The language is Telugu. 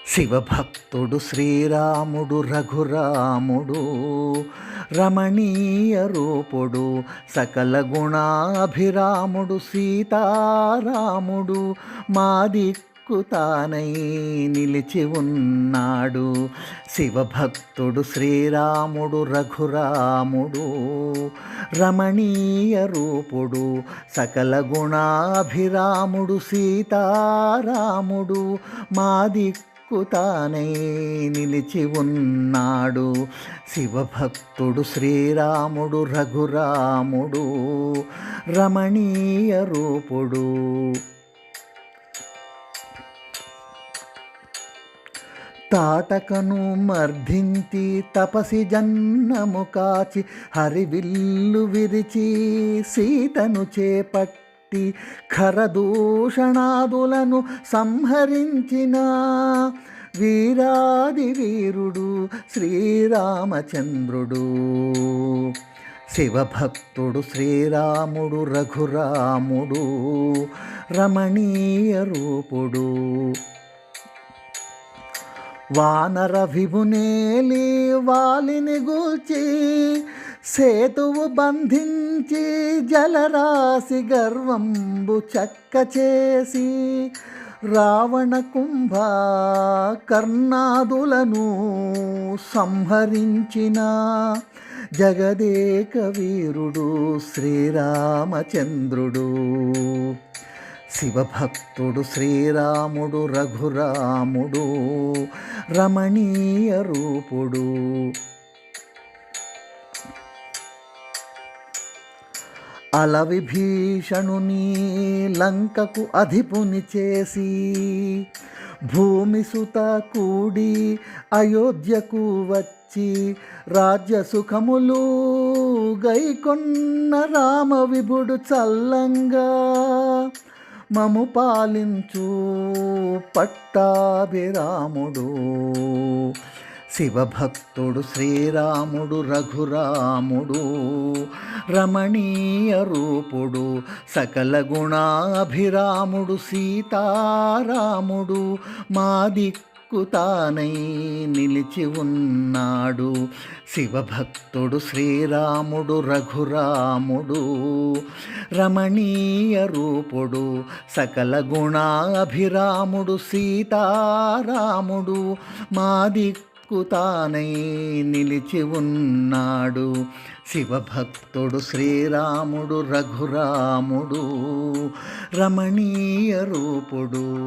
శివభక్తుడు శ్రీరాముడు రఘురాముడు రమణీయ రూపుడు సకల గుణాభిరాముడు సీతారాముడు మా దిక్కు తానై నిలిచి ఉన్నాడు. శివభక్తుడు శ్రీరాముడు రఘురాముడు రమణీయ రూపుడు సకల గుణాభిరాముడు సీతారాముడు మా దిక్కు తానై నిలిచి ఉన్నాడు. శివభక్తుడు శ్రీరాముడు రఘురాముడు రమణీయ రూపుడు. తాటకను మర్ధించి తపసి జన్నము కాచి హరివిల్లు విరిచి సీతను చేపట్టి ఖరదూషణాదులను సంహరించిన వీరాది వీరుడు శ్రీరామచంద్రుడు. శివభక్తుడు శ్రీరాముడు రఘురాముడు రమణీయ రూపుడు. వానర విభునేలి వాలిని గూల్చి సేతువు బంధించి జలరాశి గర్వంబు చక్క చేసి రావణ కుంభ కర్ణాదులను సంహరించిన జగదేక వీరుడు శ్రీరామచంద్రుడు. శివభక్తుడు శ్రీరాముడు రఘురాముడు రమణీయ రూపుడు. అలవిభీషణుని లంకకు అధిపుని చేసి భూమిసుత కూడి అయోధ్యకు వచ్చి రాజ్యసుఖములు గైకొన్న రామ విభుడు చల్లంగా మము పాలించు పట్టాభిరాముడు. శివభక్తుడు శ్రీరాముడు రఘురాముడు రమణీయ రూపుడు సకల గుణాభిరాముడు సీతారాముడు మా దిక్కు తానై నిలిచి ఉన్నాడు. శివభక్తుడు శ్రీరాముడు రఘురాముడు రమణీయ రూపుడు సకల గుణాభిరాముడు సీతారాముడు మా దిక్కు తానై నిలిచి ఉన్నాడు. శివభక్తుడు శ్రీరాముడు రఘురాముడు రమణీయ రూపుడు.